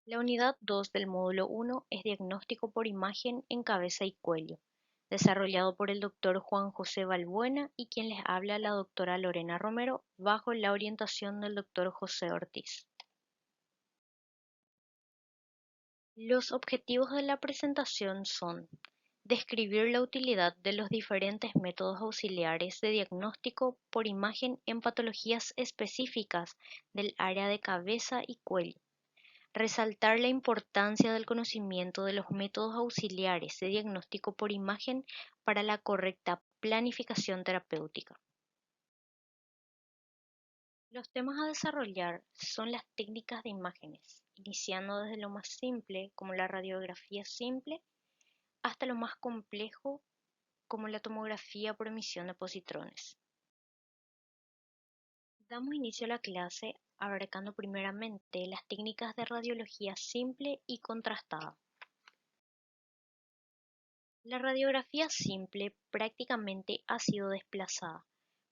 La unidad 2 del módulo 1 es diagnóstico por imagen en cabeza y cuello, desarrollado por el doctor Juan José Balbuena y quien les habla la doctora Lorena Romero bajo la orientación del doctor José Ortiz. Los objetivos de la presentación son describir la utilidad de los diferentes métodos auxiliares de diagnóstico por imagen en patologías específicas del área de cabeza y cuello. Resaltar la importancia del conocimiento de los métodos auxiliares de diagnóstico por imagen para la correcta planificación terapéutica. Los temas a desarrollar son las técnicas de imágenes, iniciando desde lo más simple, como la radiografía simple, hasta lo más complejo, como la tomografía por emisión de positrones. Damos inicio a la clase abarcando primeramente las técnicas de radiología simple y contrastada. La radiografía simple prácticamente ha sido desplazada,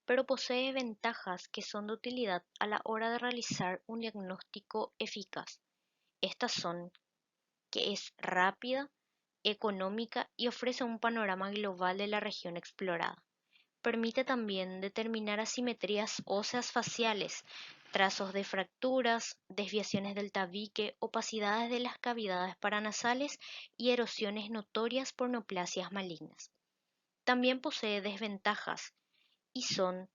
pero posee ventajas que son de utilidad a la hora de realizar un diagnóstico eficaz. Estas son que es rápida, económica y ofrece un panorama global de la región explorada. Permite también determinar asimetrías óseas faciales, trazos de fracturas, desviaciones del tabique, opacidades de las cavidades paranasales y erosiones notorias por neoplasias malignas. También posee desventajas y son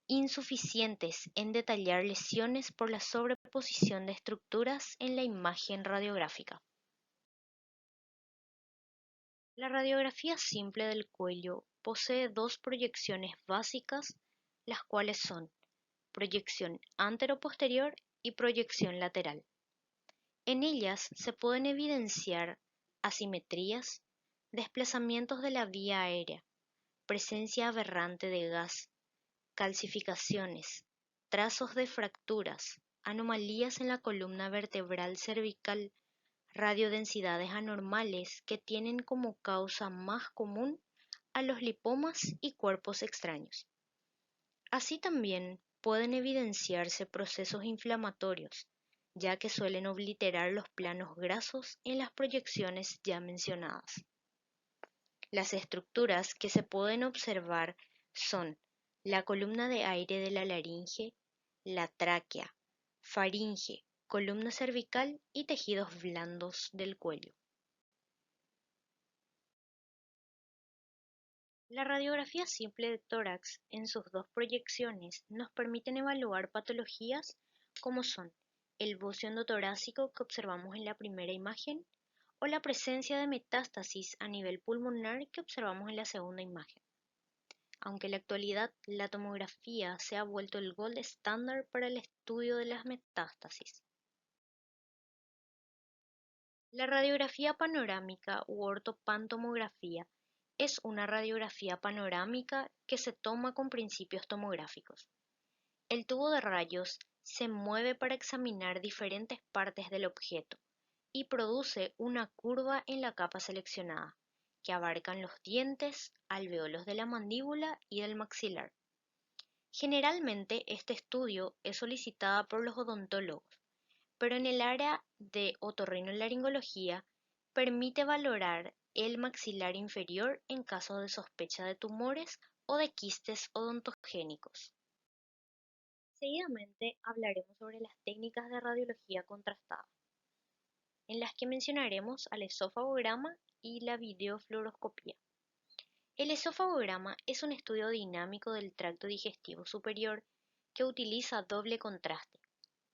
insuficientes en detallar lesiones por la sobreposición de estructuras en la imagen radiográfica. La radiografía simple del cuello posee dos proyecciones básicas, las cuales son proyección antero-posterior y proyección lateral. En ellas se pueden evidenciar asimetrías, desplazamientos de la vía aérea, presencia aberrante de gas, calcificaciones, trazos de fracturas, anomalías en la columna vertebral cervical, radiodensidades anormales que tienen como causa más común a los lipomas y cuerpos extraños. Así también pueden evidenciarse procesos inflamatorios, ya que suelen obliterar los planos grasos en las proyecciones ya mencionadas. Las estructuras que se pueden observar son la columna de aire de la laringe, la tráquea, faringe, columna cervical y tejidos blandos del cuello. La radiografía simple de tórax en sus dos proyecciones nos permiten evaluar patologías como son el bocio endotorácico que observamos en la primera imagen o la presencia de metástasis a nivel pulmonar que observamos en la segunda imagen. Aunque en la actualidad la tomografía se ha vuelto el gold estándar para el estudio de las metástasis. La radiografía panorámica u ortopantomografía es una radiografía panorámica que se toma con principios tomográficos. El tubo de rayos se mueve para examinar diferentes partes del objeto y produce una curva en la capa seleccionada, que abarcan los dientes, alvéolos de la mandíbula y del maxilar. Generalmente este estudio es solicitada por los odontólogos, pero en el área de otorrinolaringología permite valorar el maxilar inferior en caso de sospecha de tumores o de quistes odontogénicos. Seguidamente hablaremos sobre las técnicas de radiología contrastada, en las que mencionaremos al esofagograma y la videofluoroscopía. El esofagograma es un estudio dinámico del tracto digestivo superior que utiliza doble contraste.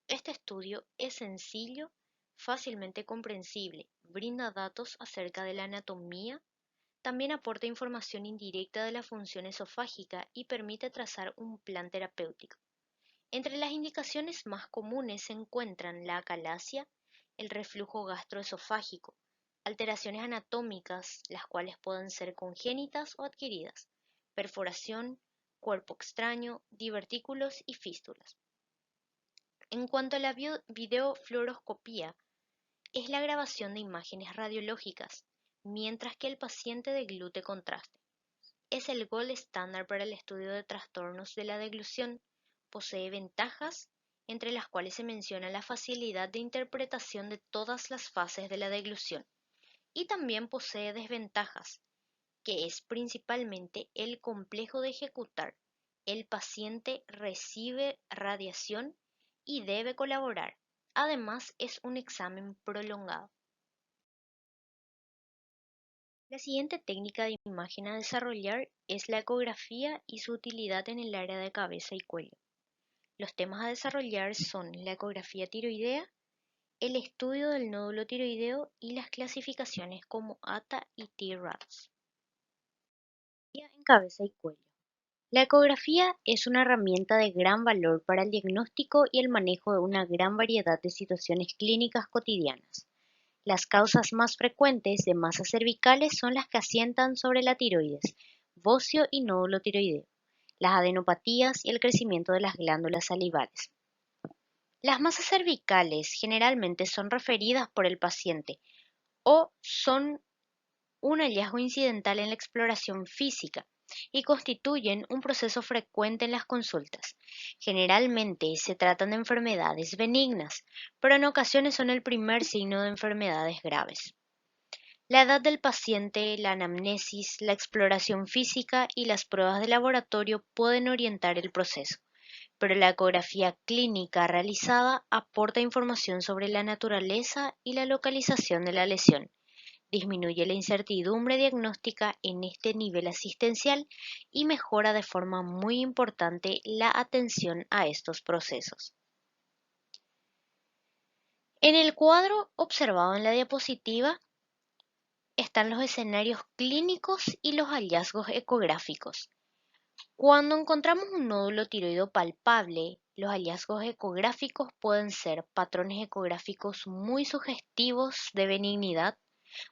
Este estudio es sencillo, fácilmente comprensible, brinda datos acerca de la anatomía, también aporta información indirecta de la función esofágica y permite trazar un plan terapéutico. Entre las indicaciones más comunes se encuentran la acalasia, el reflujo gastroesofágico, alteraciones anatómicas, las cuales pueden ser congénitas o adquiridas, perforación, cuerpo extraño, divertículos y fístulas. En cuanto a la videofluoroscopía, es la grabación de imágenes radiológicas, mientras que el paciente deglute contraste. Es el gold estándar para el estudio de trastornos de la deglución, posee ventajas entre las cuales se menciona la facilidad de interpretación de todas las fases de la deglución, y también posee desventajas, que es principalmente el complejo de ejecutar. El paciente recibe radiación y debe colaborar. Además, es un examen prolongado. La siguiente técnica de imagen a desarrollar es la ecografía y su utilidad en el área de cabeza y cuello. Los temas a desarrollar son la ecografía tiroidea, el estudio del nódulo tiroideo y las clasificaciones como ATA y T-RADS. En cabeza y cuello. La ecografía es una herramienta de gran valor para el diagnóstico y el manejo de una gran variedad de situaciones clínicas cotidianas. Las causas más frecuentes de masas cervicales son las que asientan sobre la tiroides, bocio y nódulo tiroideo, las adenopatías y el crecimiento de las glándulas salivales. Las masas cervicales generalmente son referidas por el paciente o son un hallazgo incidental en la exploración física y constituyen un proceso frecuente en las consultas. Generalmente se tratan de enfermedades benignas, pero en ocasiones son el primer signo de enfermedades graves. La edad del paciente, la anamnesis, la exploración física y las pruebas de laboratorio pueden orientar el proceso, pero la ecografía clínica realizada aporta información sobre la naturaleza y la localización de la lesión. Disminuye la incertidumbre diagnóstica en este nivel asistencial y mejora de forma muy importante la atención a estos procesos. En el cuadro observado en la diapositiva están los escenarios clínicos y los hallazgos ecográficos. Cuando encontramos un nódulo tiroideo palpable, los hallazgos ecográficos pueden ser patrones ecográficos muy sugestivos de benignidad,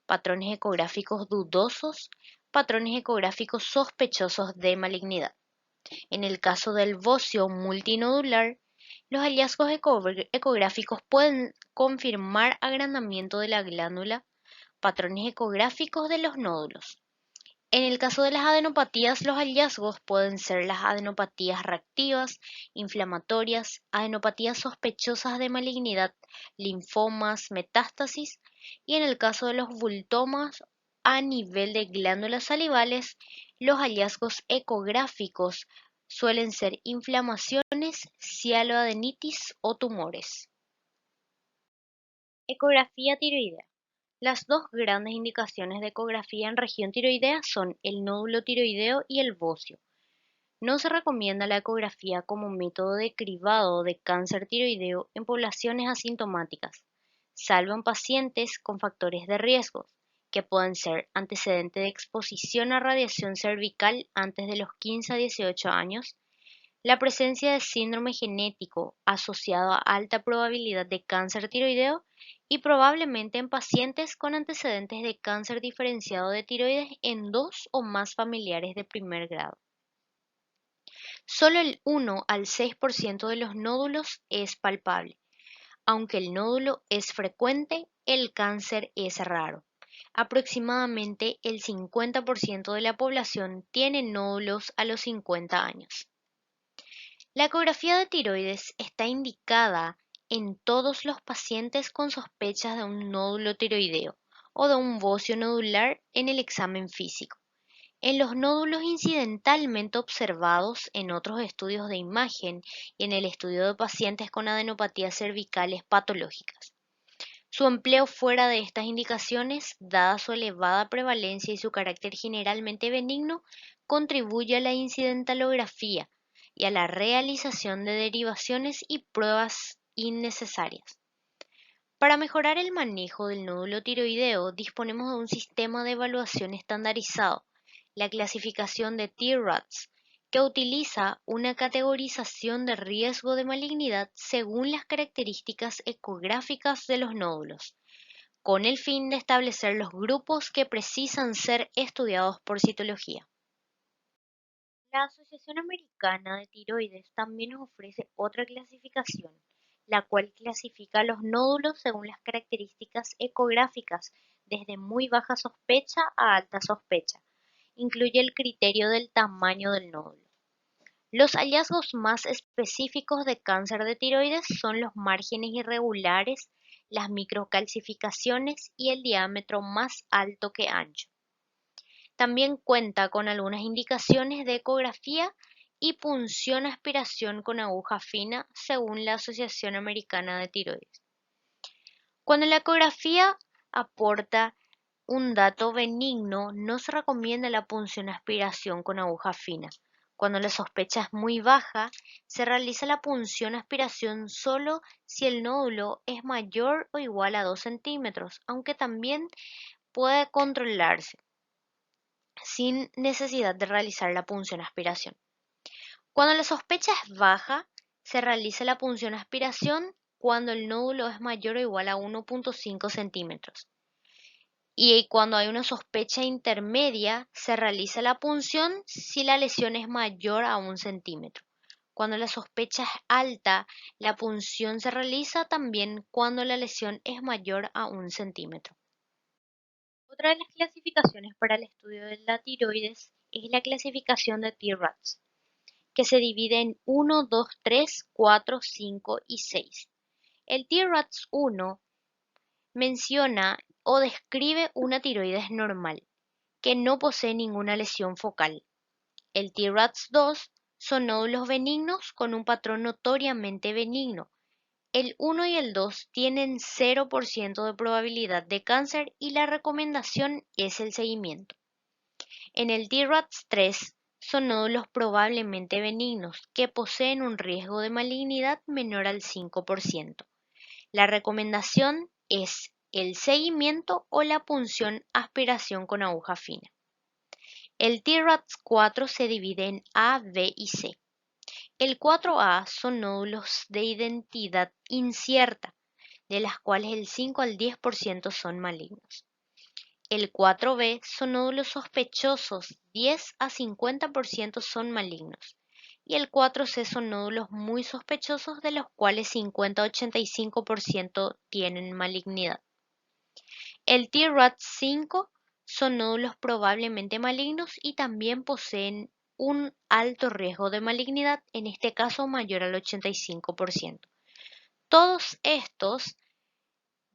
patrones ecográficos dudosos, patrones ecográficos sospechosos de malignidad. En el caso del bocio multinodular, los hallazgos ecográficos pueden confirmar agrandamiento de la glándula, patrones ecográficos de los nódulos. En el caso de las adenopatías, los hallazgos pueden ser las adenopatías reactivas, inflamatorias, adenopatías sospechosas de malignidad, linfomas, metástasis, y en el caso de los bultomas a nivel de glándulas salivales, los hallazgos ecográficos suelen ser inflamaciones, cialoadenitis o tumores. Ecografía tiroidea. Las dos grandes indicaciones de ecografía en región tiroidea son el nódulo tiroideo y el bocio. No se recomienda la ecografía como método de cribado de cáncer tiroideo en poblaciones asintomáticas, salvo en pacientes con factores de riesgo, que pueden ser antecedente de exposición a radiación cervical antes de los 15 a 18 años, la presencia de síndrome genético asociado a alta probabilidad de cáncer tiroideo y probablemente en pacientes con antecedentes de cáncer diferenciado de tiroides en 2 o más familiares de primer grado. Solo el 1 al 6% de los nódulos es palpable. Aunque el nódulo es frecuente, el cáncer es raro. Aproximadamente el 50% de la población tiene nódulos a los 50 años. La ecografía de tiroides está indicada en todos los pacientes con sospechas de un nódulo tiroideo o de un bocio nodular en el examen físico. En los nódulos incidentalmente observados en otros estudios de imagen y en el estudio de pacientes con adenopatías cervicales patológicas. Su empleo fuera de estas indicaciones, dada su elevada prevalencia y su carácter generalmente benigno, contribuye a la incidentalografía y a la realización de derivaciones y pruebas innecesarias. Para mejorar el manejo del nódulo tiroideo, disponemos de un sistema de evaluación estandarizado, la clasificación de T-RADS, que utiliza una categorización de riesgo de malignidad según las características ecográficas de los nódulos, con el fin de establecer los grupos que precisan ser estudiados por citología. La Asociación Americana de Tiroides también nos ofrece otra clasificación, la cual clasifica los nódulos según las características ecográficas, desde muy baja sospecha a alta sospecha. Incluye el criterio del tamaño del nódulo. Los hallazgos más específicos de cáncer de tiroides son los márgenes irregulares, las microcalcificaciones y el diámetro más alto que ancho. También cuenta con algunas indicaciones de ecografía y punción aspiración con aguja fina según la Asociación Americana de Tiroides. Cuando la ecografía aporta un dato benigno, no se recomienda la punción aspiración con aguja fina. Cuando la sospecha es muy baja, se realiza la punción aspiración solo si el nódulo es mayor o igual a 2 centímetros, aunque también puede controlarse sin necesidad de realizar la punción aspiración. Cuando la sospecha es baja, se realiza la punción aspiración cuando el nódulo es mayor o igual a 1,5 centímetros. Y cuando hay una sospecha intermedia, se realiza la punción si la lesión es mayor a 1 centímetro. Cuando la sospecha es alta, la punción se realiza también cuando la lesión es mayor a 1 centímetro. Otra de las clasificaciones para el estudio de la tiroides es la clasificación de T-RADS, que se divide en 1, 2, 3, 4, 5 y 6. El T-RADS 1 menciona o describe una tiroides normal, que no posee ninguna lesión focal. El T-RADS 2 son nódulos benignos con un patrón notoriamente benigno. El 1 y el 2 tienen 0% de probabilidad de cáncer y la recomendación es el seguimiento. En el T-RADS 3 son nódulos probablemente benignos que poseen un riesgo de malignidad menor al 5%. La recomendación es el seguimiento o la punción aspiración con aguja fina. El T-RADS 4 se divide en A, B y C. El 4A son nódulos de identidad incierta, de las cuales el 5 al 10% son malignos. El 4B son nódulos sospechosos, 10 a 50% son malignos. Y el 4C son nódulos muy sospechosos, de los cuales 50 a 85% tienen malignidad. El T-RADS 5 son nódulos probablemente malignos y también poseen un alto riesgo de malignidad, en este caso mayor al 85%. Todos estos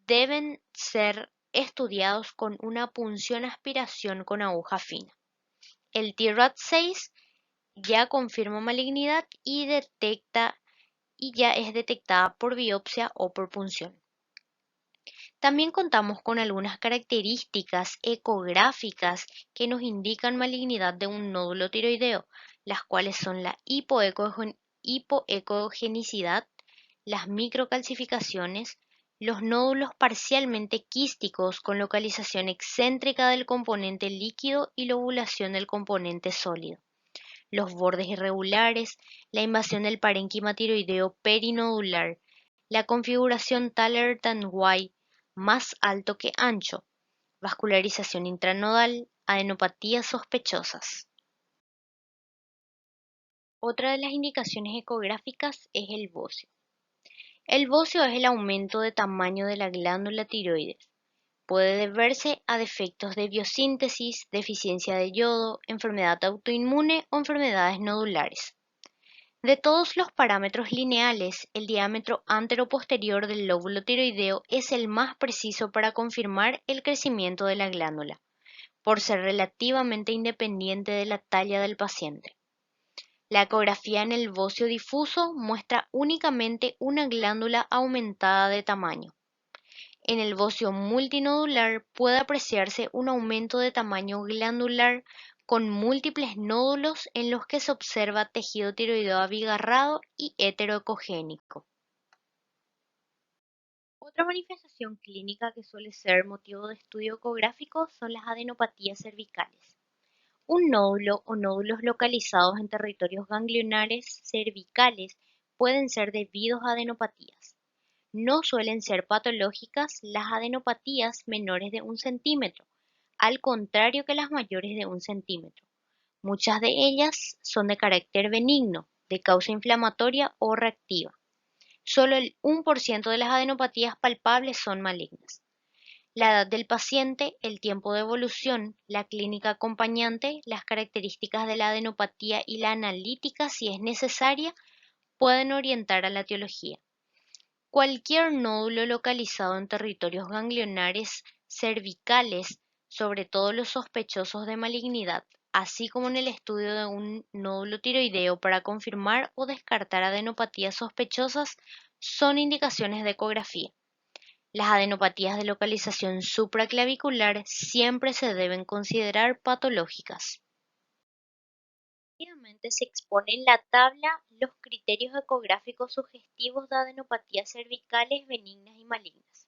deben ser estudiados con una punción aspiración con aguja fina. El T-RADS 6 ya confirma malignidad y ya es detectada por biopsia o por punción. También contamos con algunas características ecográficas que nos indican malignidad de un nódulo tiroideo, las cuales son la hipoecogenicidad, las microcalcificaciones, los nódulos parcialmente quísticos con localización excéntrica del componente líquido y lobulación del componente sólido, los bordes irregulares, la invasión del parénquima tiroideo perinodular, la configuración Taller-Tanguay más alto que ancho, vascularización intranodal, adenopatías sospechosas. Otra de las indicaciones ecográficas es el bocio. El bocio es el aumento de tamaño de la glándula tiroides. Puede deberse a defectos de biosíntesis, deficiencia de yodo, enfermedad autoinmune o enfermedades nodulares. De todos los parámetros lineales, el diámetro antero-posterior del lóbulo tiroideo es el más preciso para confirmar el crecimiento de la glándula, por ser relativamente independiente de la talla del paciente. La ecografía en el bocio difuso muestra únicamente una glándula aumentada de tamaño. En el bocio multinodular puede apreciarse un aumento de tamaño glandular con múltiples nódulos en los que se observa tejido tiroideo abigarrado y heteroecogénico. Otra manifestación clínica que suele ser motivo de estudio ecográfico son las adenopatías cervicales. Un nódulo o nódulos localizados en territorios ganglionares cervicales pueden ser debidos a adenopatías. No suelen ser patológicas las adenopatías menores de 1 centímetro, al contrario que las mayores de 1 centímetro. Muchas de ellas son de carácter benigno, de causa inflamatoria o reactiva. Solo el 1% de las adenopatías palpables son malignas. la edad del paciente, el tiempo de evolución, la clínica acompañante, las características de la adenopatía y la analítica, si es necesaria, pueden orientar a la etiología. Cualquier nódulo localizado en territorios ganglionares cervicales, sobre todo los sospechosos de malignidad, así como en el estudio de un nódulo tiroideo para confirmar o descartar adenopatías sospechosas, son indicaciones de ecografía. Las adenopatías de localización supraclavicular siempre se deben considerar patológicas. Seguidamente se expone en la tabla los criterios ecográficos sugestivos de adenopatías cervicales benignas y malignas.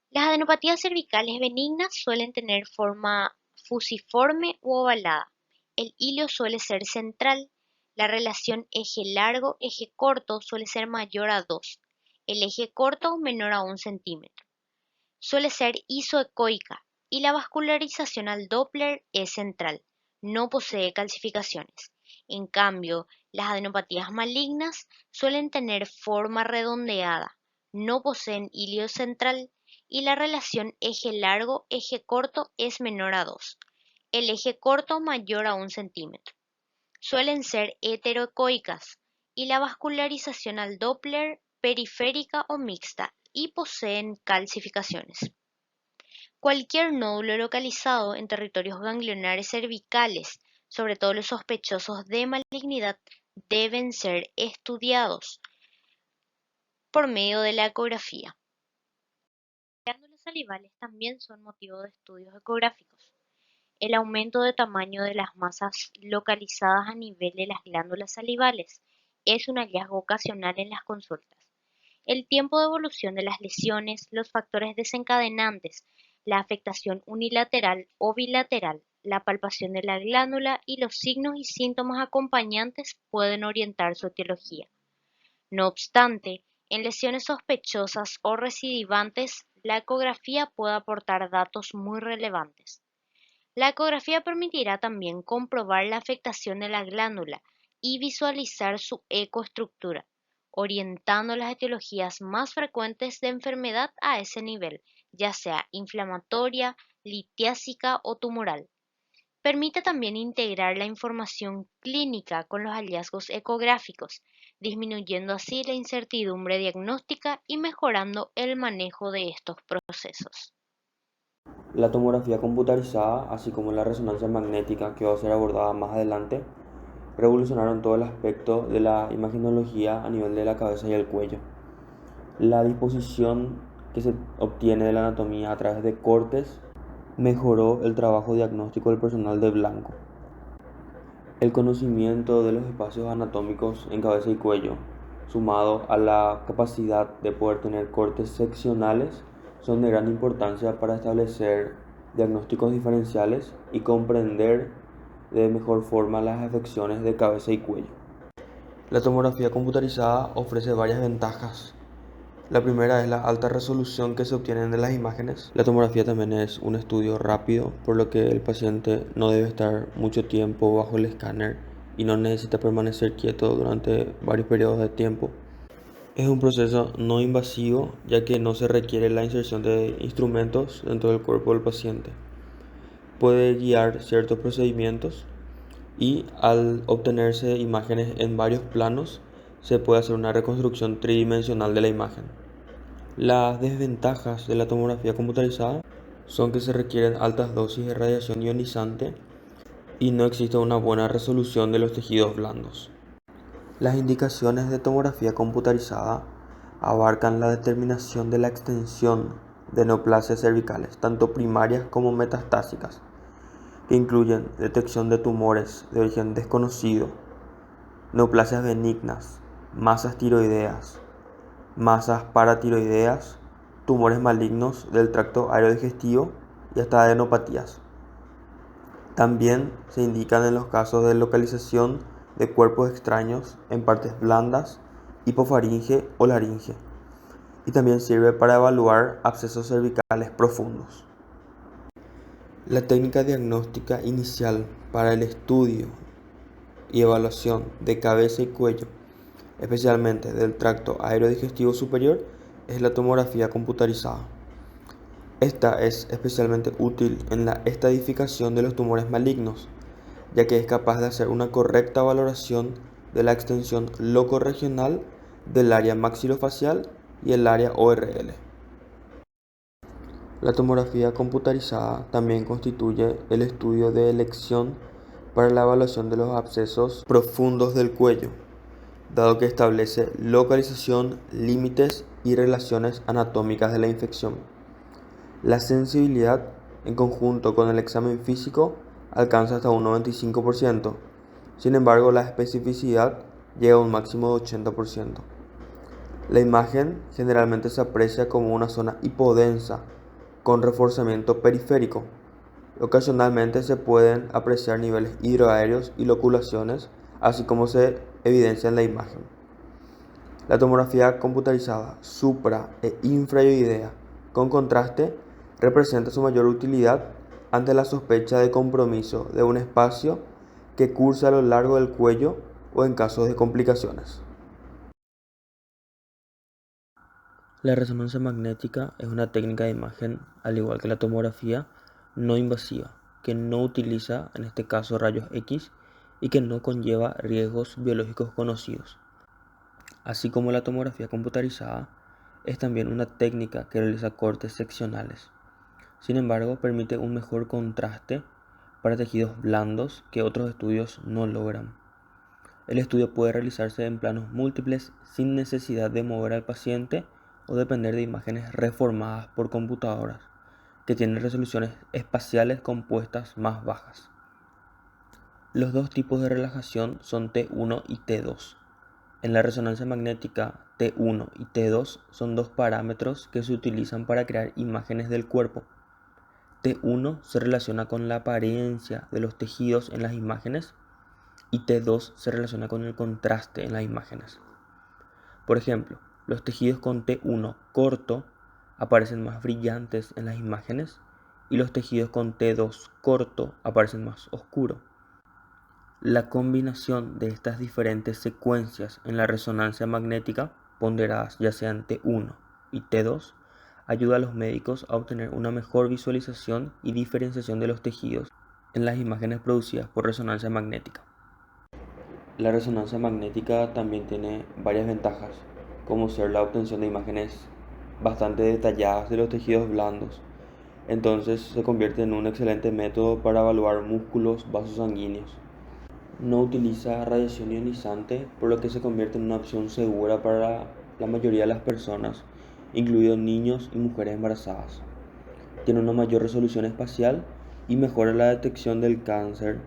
Las adenopatías cervicales benignas suelen tener forma fusiforme u ovalada. El hilo suele ser central. La relación eje largo-eje corto suele ser mayor a 2. El eje corto menor a 1 centímetro. Suele ser isoecoica y la vascularización al Doppler es central. No posee calcificaciones. En cambio, las adenopatías malignas suelen tener forma redondeada, no poseen hilo central y la relación eje largo-eje corto es menor a 2. El eje corto mayor a 1 centímetro. Suelen ser heteroecoicas y la vascularización al Doppler periférica o mixta y poseen calcificaciones. Cualquier nódulo localizado en territorios ganglionares cervicales, sobre todo los sospechosos de malignidad, deben ser estudiados por medio de la ecografía. Las glándulas salivales también son motivo de estudios ecográficos. El aumento de tamaño de las masas localizadas a nivel de las glándulas salivales es un hallazgo ocasional en las consultas. El tiempo de evolución de las lesiones, los factores desencadenantes, la afectación unilateral o bilateral, la palpación de la glándula y los signos y síntomas acompañantes pueden orientar su etiología. No obstante, en lesiones sospechosas o recidivantes, la ecografía puede aportar datos muy relevantes. La ecografía permitirá también comprobar la afectación de la glándula y visualizar su ecoestructura, orientando las etiologías más frecuentes de enfermedad a ese nivel, ya sea inflamatoria, litiásica o tumoral. Permite también integrar la información clínica con los hallazgos ecográficos, disminuyendo así la incertidumbre diagnóstica y mejorando el manejo de estos procesos. La tomografía computarizada, así como la resonancia magnética, que va a ser abordada más adelante, revolucionaron todo el aspecto de la imagenología a nivel de la cabeza y el cuello. La disposición que se obtiene de la anatomía a través de cortes mejoró el trabajo diagnóstico del personal de blanco. El conocimiento de los espacios anatómicos en cabeza y cuello, sumado a la capacidad de poder tener cortes seccionales, son de gran importancia para establecer diagnósticos diferenciales y comprender de mejor forma las afecciones de cabeza y cuello. La tomografía computarizada ofrece varias ventajas. La primera es la alta resolución que se obtiene de las imágenes. La tomografía también es un estudio rápido, por lo que el paciente no debe estar mucho tiempo bajo el escáner y no necesita permanecer quieto durante varios periodos de tiempo. Es un proceso no invasivo, ya que no se requiere la inserción de instrumentos dentro del cuerpo del paciente. Puede guiar ciertos procedimientos y al obtenerse imágenes en varios planos, se puede hacer una reconstrucción tridimensional de la imagen. Las desventajas de la tomografía computarizada son que se requieren altas dosis de radiación ionizante y no existe una buena resolución de los tejidos blandos. Las indicaciones de tomografía computarizada abarcan la determinación de la extensión de neoplasias cervicales, tanto primarias como metastásicas, que incluyen detección de tumores de origen desconocido, neoplasias benignas, masas tiroideas, masas paratiroideas, tumores malignos del tracto aerodigestivo y hasta adenopatías. También se indican en los casos de localización de cuerpos extraños en partes blandas, hipofaringe o laringe, y también sirve para evaluar abscesos cervicales profundos. La técnica diagnóstica inicial para el estudio y evaluación de cabeza y cuello, especialmente del tracto aerodigestivo superior, es la tomografía computarizada. Esta es especialmente útil en la estadificación de los tumores malignos, ya que es capaz de hacer una correcta valoración de la extensión locorregional del área maxilofacial y el área ORL. La tomografía computarizada también constituye el estudio de elección para la evaluación de los abscesos profundos del cuello, dado que establece localización, límites y relaciones anatómicas de la infección. La sensibilidad, en conjunto con el examen físico, alcanza hasta un 95%. Sin embargo, la especificidad llega a un máximo de 80%. La imagen generalmente se aprecia como una zona hipodensa con reforzamiento periférico. Ocasionalmente se pueden apreciar niveles hidroaéreos y loculaciones, así como se evidencia en la imagen. La tomografía computarizada supra e infraoidea con contraste representa su mayor utilidad ante la sospecha de compromiso de un espacio que cursa a lo largo del cuello o en casos de complicaciones. La resonancia magnética es una técnica de imagen, al igual que la tomografía, no invasiva, que no utiliza, en este caso, rayos X y que no conlleva riesgos biológicos conocidos. Así como la tomografía computarizada, es también una técnica que realiza cortes seccionales. Sin embargo, permite un mejor contraste para tejidos blandos que otros estudios no logran. El estudio puede realizarse en planos múltiples sin necesidad de mover al paciente o depender de imágenes reformadas por computadoras, que tienen resoluciones espaciales compuestas más bajas. Los dos tipos de relajación son T1 y T2. En la resonancia magnética, T1 y T2 son dos parámetros que se utilizan para crear imágenes del cuerpo. T1 se relaciona con la apariencia de los tejidos en las imágenes y T2 se relaciona con el contraste en las imágenes. Por ejemplo, los tejidos con T1 corto aparecen más brillantes en las imágenes y los tejidos con T2 corto aparecen más oscuros. La combinación de estas diferentes secuencias en la resonancia magnética, ponderadas ya sean T1 y T2, ayuda a los médicos a obtener una mejor visualización y diferenciación de los tejidos en las imágenes producidas por resonancia magnética. La resonancia magnética también tiene varias ventajas, como ser la obtención de imágenes bastante detalladas de los tejidos blandos. Entonces se convierte en un excelente método para evaluar músculos, vasos sanguíneos. No utiliza radiación ionizante, por lo que se convierte en una opción segura para la mayoría de las personas, incluidos niños y mujeres embarazadas. Tiene una mayor resolución espacial y mejora la detección del cáncer,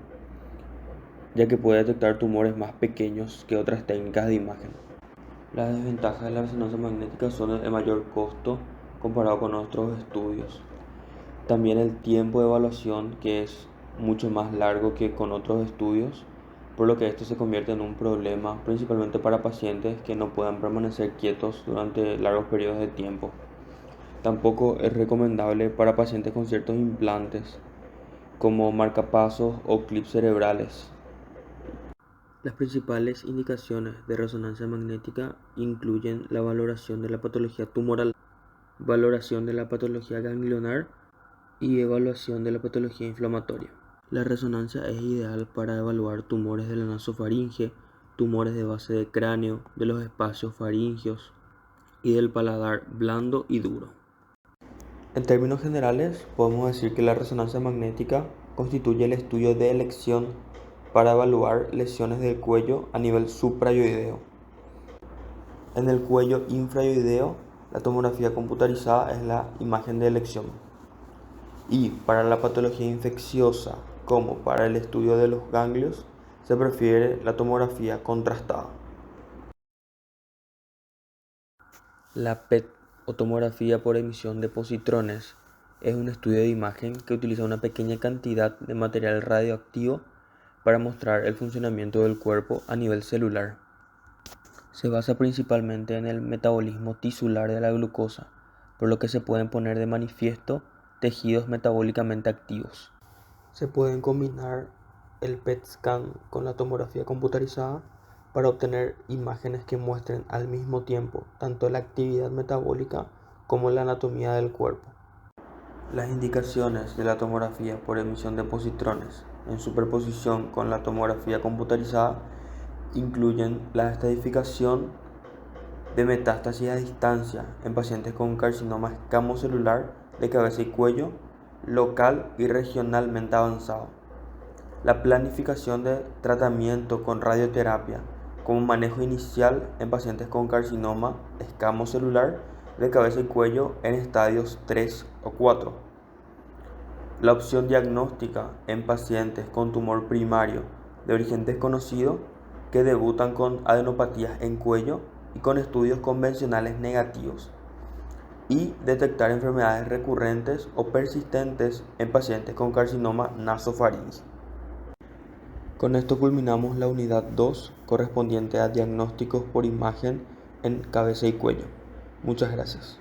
ya que puede detectar tumores más pequeños que otras técnicas de imagen. Las desventajas de la resonancia magnética son el mayor costo comparado con otros estudios. También el tiempo de evaluación, que es mucho más largo que con otros estudios, por lo que esto se convierte en un problema principalmente para pacientes que no puedan permanecer quietos durante largos periodos de tiempo. Tampoco es recomendable para pacientes con ciertos implantes como marcapasos o clips cerebrales. Las principales indicaciones de resonancia magnética incluyen la valoración de la patología tumoral, valoración de la patología ganglionar y evaluación de la patología inflamatoria. La resonancia es ideal para evaluar tumores de la nasofaringe, tumores de base de cráneo, de los espacios faringeos y del paladar blando y duro. En términos generales, podemos decir que la resonancia magnética constituye el estudio de elección para evaluar lesiones del cuello a nivel suprayoideo. En el cuello infrayoideo, la tomografía computarizada es la imagen de elección. Y para la patología infecciosa, como para el estudio de los ganglios, se prefiere la tomografía contrastada. La PET o tomografía por emisión de positrones es un estudio de imagen que utiliza una pequeña cantidad de material radioactivo para mostrar el funcionamiento del cuerpo a nivel celular. Se basa principalmente en el metabolismo tisular de la glucosa, por lo que se pueden poner de manifiesto tejidos metabólicamente activos. Se pueden combinar el PET scan con la tomografía computarizada para obtener imágenes que muestren al mismo tiempo tanto la actividad metabólica como la anatomía del cuerpo. Las indicaciones de la tomografía por emisión de positrones en superposición con la tomografía computarizada incluyen la estadificación de metástasis a distancia en pacientes con carcinoma escamocelular de cabeza y cuello local y regionalmente avanzado, la planificación de tratamiento con radioterapia como manejo inicial en pacientes con carcinoma escamocelular de cabeza y cuello en estadios 3 o 4, la opción diagnóstica en pacientes con tumor primario de origen desconocido que debutan con adenopatías en cuello y con estudios convencionales negativos, y detectar enfermedades recurrentes o persistentes en pacientes con carcinoma nasofaríngeo. Con esto culminamos la unidad 2 correspondiente a diagnósticos por imagen en cabeza y cuello. Muchas gracias.